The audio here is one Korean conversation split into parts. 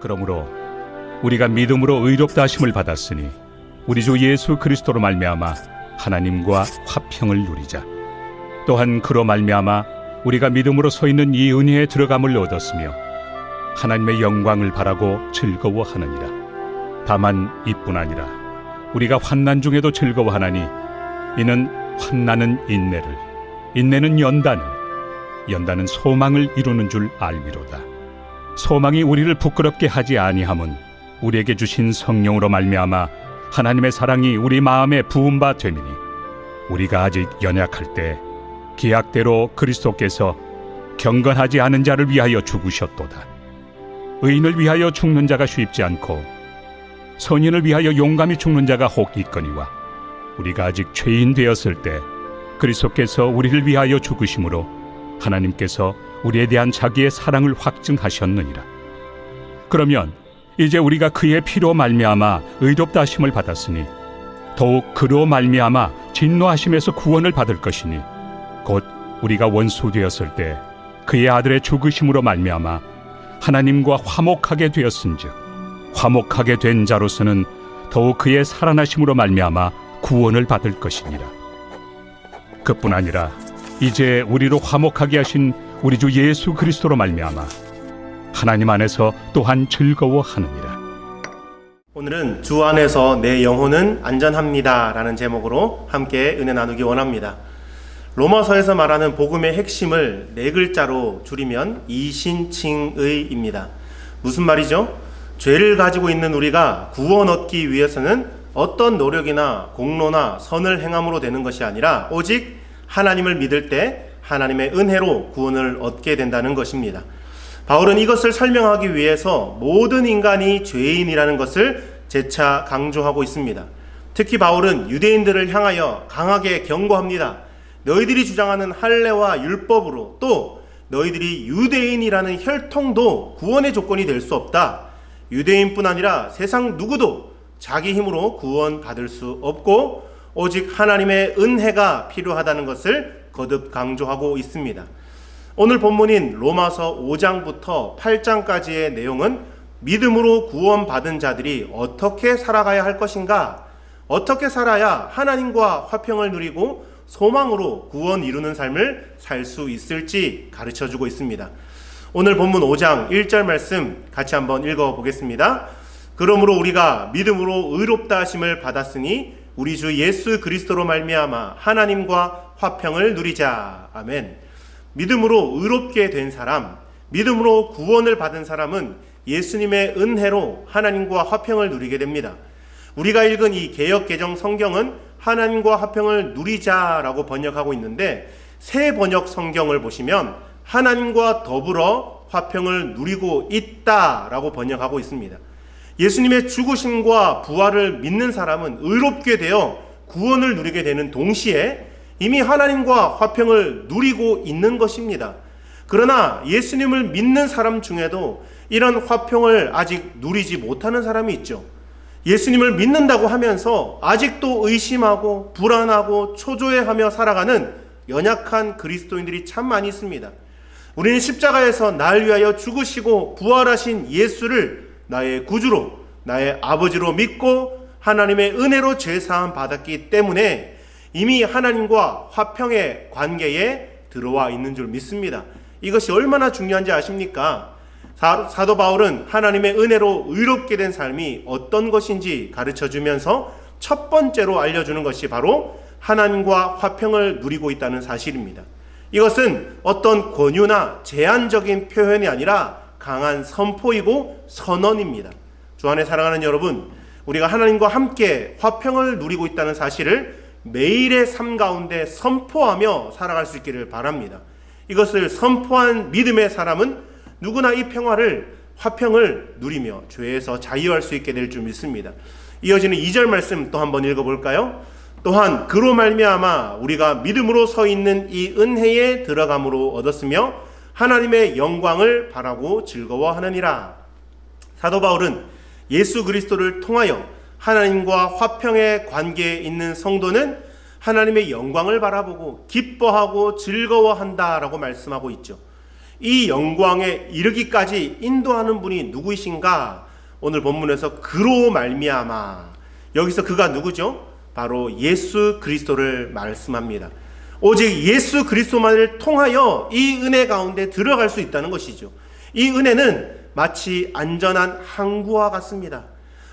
그러므로 우리가 믿음으로 의롭다 하심을 받았으니 우리 주 예수 그리스도로 말미암아 하나님과 화평을 누리자. 또한 그로 말미암아 우리가 믿음으로 서 있는 이 은혜에 들어감을 얻었으며 하나님의 영광을 바라고 즐거워하느니라. 다만 이뿐 아니라 우리가 환난 중에도 즐거워하나니 이는 환난은 인내를, 인내는 연단을, 연단은 소망을 이루는 줄 알미로다. 소망이 우리를 부끄럽게 하지 아니함은 우리에게 주신 성령으로 말미암아 하나님의 사랑이 우리 마음에 부은 바 됨이니 우리가 아직 연약할 때 기약대로 그리스도께서 경건하지 않은 자를 위하여 죽으셨도다. 의인을 위하여 죽는 자가 쉽지 않고 선인을 위하여 용감히 죽는 자가 혹 있거니와 우리가 아직 죄인 되었을 때 그리스도께서 우리를 위하여 죽으심으로 하나님께서 우리에 대한 자기의 사랑을 확증하셨느니라. 그러면 이제 우리가 그의 피로 말미암아 의롭다 하심을 받았으니 더욱 그로 말미암아 진노하심에서 구원을 받을 것이니 곧 우리가 원수 되었을 때 그의 아들의 죽으심으로 말미암아 하나님과 화목하게 되었은즉 화목하게 된 자로서는 더욱 그의 살아나심으로 말미암아 구원을 받을 것이니라. 그뿐 아니라 이제 우리로 화목하게 하신 우리 주 예수 그리스도로 말미암아 하나님 안에서 또한 즐거워하느니라. 오늘은 주 안에서 내 영혼은 안전합니다 라는 제목으로 함께 은혜 나누기 원합니다. 로마서에서 말하는 복음의 핵심을 네 글자로 줄이면 이신칭의입니다. 무슨 말이죠? 죄를 가지고 있는 우리가 구원 얻기 위해서는 어떤 노력이나 공로나 선을 행함으로 되는 것이 아니라 오직 하나님을 믿을 때 하나님의 은혜로 구원을 얻게 된다는 것입니다. 바울은 이것을 설명하기 위해서 모든 인간이 죄인이라는 것을 재차 강조하고 있습니다. 특히 바울은 유대인들을 향하여 강하게 경고합니다. 너희들이 주장하는 할례와 율법으로 또 너희들이 유대인이라는 혈통도 구원의 조건이 될 수 없다. 유대인뿐 아니라 세상 누구도 자기 힘으로 구원받을 수 없고 오직 하나님의 은혜가 필요하다는 것을 거듭 강조하고 있습니다. 오늘 본문인 로마서 5장부터 8장까지의 내용은 믿음으로 구원받은 자들이 어떻게 살아가야 할 것인가, 어떻게 살아야 하나님과 화평을 누리고 소망으로 구원 이루는 삶을 살 수 있을지 가르쳐주고 있습니다. 오늘 본문 5장 1절 말씀 같이 한번 읽어보겠습니다. 그러므로 우리가 믿음으로 의롭다 하심을 받았으니 우리 주 예수 그리스도로 말미암아 하나님과 화평을 누리자. 아멘. 믿음으로 의롭게 된 사람, 믿음으로 구원을 받은 사람은 예수님의 은혜로 하나님과 화평을 누리게 됩니다. 우리가 읽은 이 개역개정 성경은 하나님과 화평을 누리자라고 번역하고 있는데 새 번역 성경을 보시면 하나님과 더불어 화평을 누리고 있다라고 번역하고 있습니다. 예수님의 죽으심과 부활을 믿는 사람은 의롭게 되어 구원을 누리게 되는 동시에 이미 하나님과 화평을 누리고 있는 것입니다. 그러나 예수님을 믿는 사람 중에도 이런 화평을 아직 누리지 못하는 사람이 있죠. 예수님을 믿는다고 하면서 아직도 의심하고 불안하고 초조해하며 살아가는 연약한 그리스도인들이 참 많이 있습니다. 우리는 십자가에서 날 위하여 죽으시고 부활하신 예수를 나의 구주로, 나의 아버지로 믿고 하나님의 은혜로 죄사함 받았기 때문에 이미 하나님과 화평의 관계에 들어와 있는 줄 믿습니다. 이것이 얼마나 중요한지 아십니까? 사도 바울은 하나님의 은혜로 의롭게 된 삶이 어떤 것인지 가르쳐주면서 첫 번째로 알려주는 것이 바로 하나님과 화평을 누리고 있다는 사실입니다. 이것은 어떤 권유나 제한적인 표현이 아니라 강한 선포이고 선언입니다. 주 안에 사랑하는 여러분, 우리가 하나님과 함께 화평을 누리고 있다는 사실을 매일의 삶 가운데 선포하며 살아갈 수 있기를 바랍니다. 이것을 선포한 믿음의 사람은 누구나 이 평화를, 화평을 누리며 죄에서 자유할 수 있게 될 줄 믿습니다. 이어지는 2절 말씀 또 한번 읽어볼까요? 또한 그로 말미암아 우리가 믿음으로 서 있는 이 은혜에 들어감으로 얻었으며 하나님의 영광을 바라고 즐거워하느니라. 사도 바울은 예수 그리스도를 통하여 하나님과 화평의 관계에 있는 성도는 하나님의 영광을 바라보고 기뻐하고 즐거워한다라고 말씀하고 있죠. 이 영광에 이르기까지 인도하는 분이 누구이신가? 오늘 본문에서 그로 말미암아, 여기서 그가 누구죠? 바로 예수 그리스도를 말씀합니다. 오직 예수 그리스도만을 통하여 이 은혜 가운데 들어갈 수 있다는 것이죠. 이 은혜는 마치 안전한 항구와 같습니다.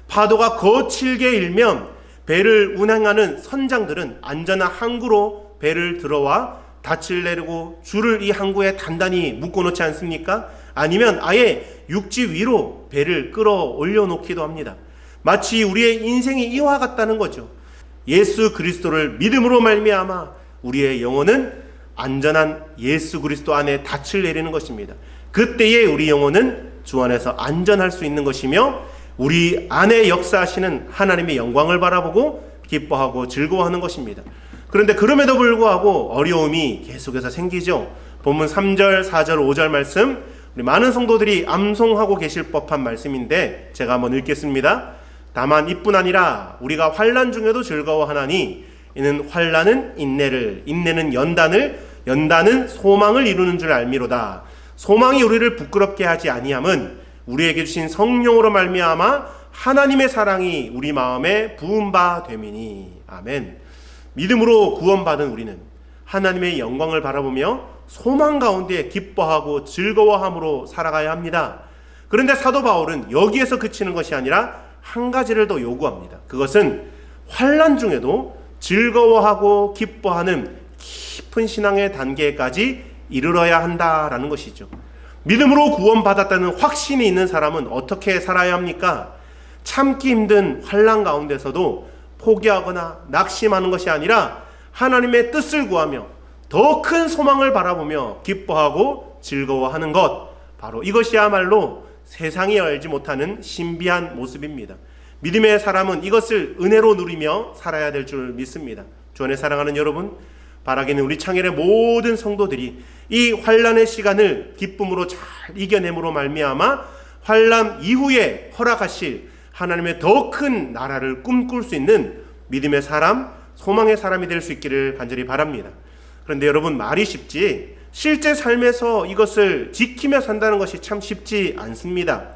파도가 거칠게 일면 배를 운행하는 선장들은 안전한 항구로 배를 들어와 닻을 내리고 줄을 이 항구에 단단히 묶어놓지 않습니까? 아니면 아예 육지 위로 배를 끌어올려 놓기도 합니다. 마치 우리의 인생이 이와 같다는 거죠. 예수 그리스도를 믿음으로 말미암아 우리의 영혼은 안전한 예수 그리스도 안에 닻을 내리는 것입니다. 그때에 우리 영혼은 주 안에서 안전할 수 있는 것이며 우리 안에 역사하시는 하나님의 영광을 바라보고 기뻐하고 즐거워하는 것입니다. 그런데 그럼에도 불구하고 어려움이 계속해서 생기죠. 본문 3절, 4절, 5절 말씀, 우리 많은 성도들이 암송하고 계실 법한 말씀인데 제가 한번 읽겠습니다. 다만 이뿐 아니라 우리가 환난 중에도 즐거워하나니 이는 환난은 인내를, 인내는 연단을, 연단은 소망을 이루는 줄 알미로다. 소망이 우리를 부끄럽게 하지 아니함은 우리에게 주신 성령으로 말미암아 하나님의 사랑이 우리 마음에 부은 바 됨이니. 아멘. 믿음으로 구원받은 우리는 하나님의 영광을 바라보며 소망 가운데 기뻐하고 즐거워함으로 살아가야 합니다. 그런데 사도 바울은 여기에서 그치는 것이 아니라 한 가지를 더 요구합니다. 그것은 환난 중에도 즐거워하고 기뻐하는 깊은 신앙의 단계까지 이르러야 한다라는 것이죠. 믿음으로 구원받았다는 확신이 있는 사람은 어떻게 살아야 합니까? 참기 힘든 환난 가운데서도 포기하거나 낙심하는 것이 아니라 하나님의 뜻을 구하며 더 큰 소망을 바라보며 기뻐하고 즐거워하는 것, 바로 이것이야말로 세상이 알지 못하는 신비한 모습입니다. 믿음의 사람은 이것을 은혜로 누리며 살아야 될 줄 믿습니다. 주 안에 사랑하는 여러분, 바라기는 우리 창엘의 모든 성도들이 이 환난의 시간을 기쁨으로 잘 이겨냄으로 말미암아 환난 이후에 허락하실 하나님의 더 큰 나라를 꿈꿀 수 있는 믿음의 사람, 소망의 사람이 될 수 있기를 간절히 바랍니다. 그런데 여러분, 말이 쉽지 실제 삶에서 이것을 지키며 산다는 것이 참 쉽지 않습니다.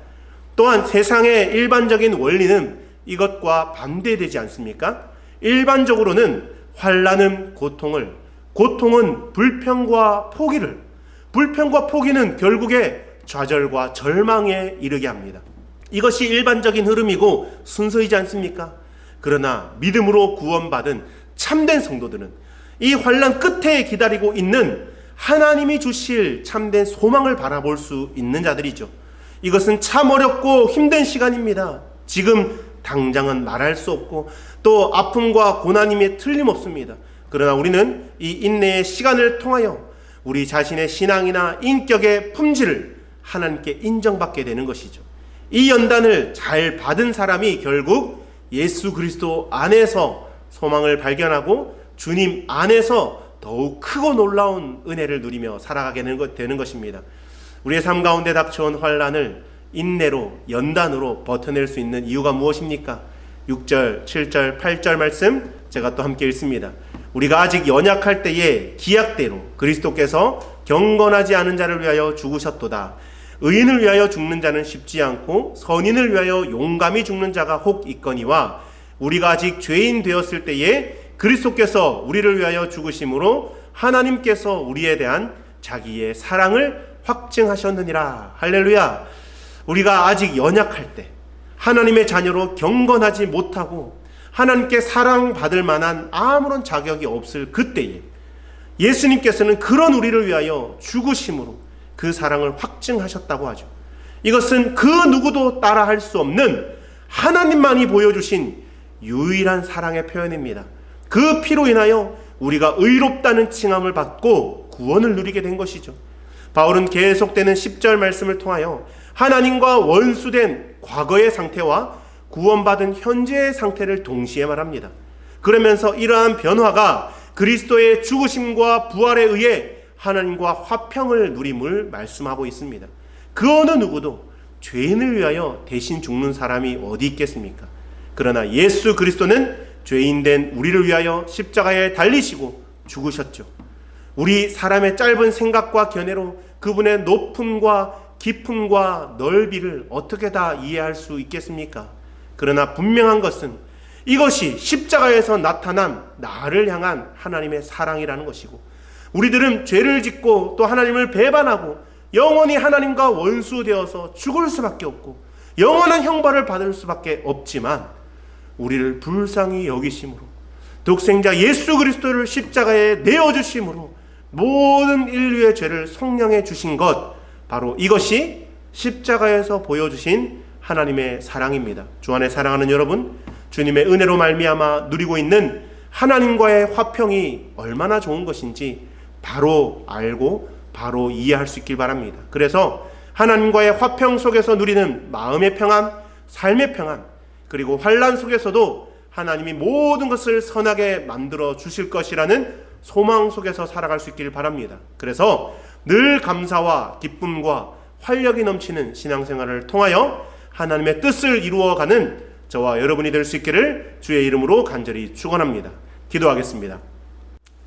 또한 세상의 일반적인 원리는 이것과 반대되지 않습니까? 일반적으로는 환난은 고통을, 고통은 불평과 포기를, 불평과 포기는 결국에 좌절과 절망에 이르게 합니다. 이것이 일반적인 흐름이고 순서이지 않습니까? 그러나 믿음으로 구원받은 참된 성도들은 이 환난 끝에 기다리고 있는 하나님이 주실 참된 소망을 바라볼 수 있는 자들이죠. 이것은 참 어렵고 힘든 시간입니다. 지금 당장은 말할 수 없고 또 아픔과 고난임에 틀림없습니다. 그러나 우리는 이 인내의 시간을 통하여 우리 자신의 신앙이나 인격의 품질을 하나님께 인정받게 되는 것이죠. 이 연단을 잘 받은 사람이 결국 예수 그리스도 안에서 소망을 발견하고 주님 안에서 더욱 크고 놀라운 은혜를 누리며 살아가게 되는 것입니다. 우리의 삶 가운데 닥쳐온 환난을 인내로, 연단으로 버텨낼 수 있는 이유가 무엇입니까? 6절, 7절, 8절 말씀 제가 또 함께 읽습니다. 우리가 아직 연약할 때에 기약대로 그리스도께서 경건하지 않은 자를 위하여 죽으셨도다. 의인을 위하여 죽는 자는 쉽지 않고 선인을 위하여 용감히 죽는 자가 혹 있거니와 우리가 아직 죄인 되었을 때에 그리스도께서 우리를 위하여 죽으심으로 하나님께서 우리에 대한 자기의 사랑을 확증하셨느니라. 할렐루야. 우리가 아직 연약할 때, 하나님의 자녀로 경건하지 못하고 하나님께 사랑받을 만한 아무런 자격이 없을 그때에 예수님께서는 그런 우리를 위하여 죽으심으로 그 사랑을 확증하셨다고 하죠. 이것은 그 누구도 따라할 수 없는 하나님만이 보여주신 유일한 사랑의 표현입니다. 그 피로 인하여 우리가 의롭다는 칭함을 받고 구원을 누리게 된 것이죠. 바울은 계속되는 10절 말씀을 통하여 하나님과 원수된 과거의 상태와 구원받은 현재의 상태를 동시에 말합니다. 그러면서 이러한 변화가 그리스도의 죽으심과 부활에 의해 하나님과 화평을 누림을 말씀하고 있습니다. 그 어느 누구도 죄인을 위하여 대신 죽는 사람이 어디 있겠습니까? 그러나 예수 그리스도는 죄인된 우리를 위하여 십자가에 달리시고 죽으셨죠. 우리 사람의 짧은 생각과 견해로 그분의 높음과 깊음과 넓이를 어떻게 다 이해할 수 있겠습니까? 그러나 분명한 것은 이것이 십자가에서 나타난 나를 향한 하나님의 사랑이라는 것이고, 우리들은 죄를 짓고 또 하나님을 배반하고 영원히 하나님과 원수되어서 죽을 수밖에 없고 영원한 형벌을 받을 수밖에 없지만, 우리를 불쌍히 여기심으로 독생자 예수 그리스도를 십자가에 내어주심으로 모든 인류의 죄를 속량해 주신 것, 바로 이것이 십자가에서 보여주신 하나님의 사랑입니다. 주 안에 사랑하는 여러분, 주님의 은혜로 말미암아 누리고 있는 하나님과의 화평이 얼마나 좋은 것인지 바로 알고 바로 이해할 수 있길 바랍니다. 그래서 하나님과의 화평 속에서 누리는 마음의 평안, 삶의 평안, 그리고 환난 속에서도 하나님이 모든 것을 선하게 만들어 주실 것이라는 소망 속에서 살아갈 수 있길 바랍니다. 그래서 늘 감사와 기쁨과 활력이 넘치는 신앙생활을 통하여 하나님의 뜻을 이루어가는 저와 여러분이 될 수 있기를 주의 이름으로 간절히 축원합니다. 기도하겠습니다.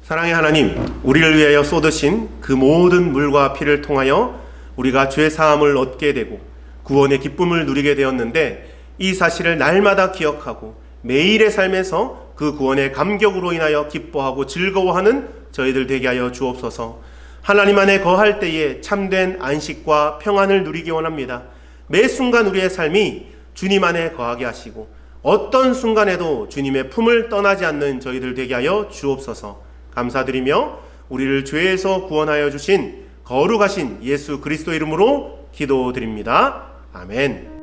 사랑의 하나님, 우리를 위하여 쏟으신 그 모든 물과 피를 통하여 우리가 죄 사함을 얻게 되고 구원의 기쁨을 누리게 되었는데, 이 사실을 날마다 기억하고 매일의 삶에서 그 구원의 감격으로 인하여 기뻐하고 즐거워하는 저희들 되게 하여 주옵소서. 하나님 안에 거할 때에 참된 안식과 평안을 누리기 원합니다. 매 순간 우리의 삶이 주님 안에 거하게 하시고 어떤 순간에도 주님의 품을 떠나지 않는 저희들 되게 하여 주옵소서. 감사드리며 우리를 죄에서 구원하여 주신 거룩하신 예수 그리스도 이름으로 기도드립니다. 아멘.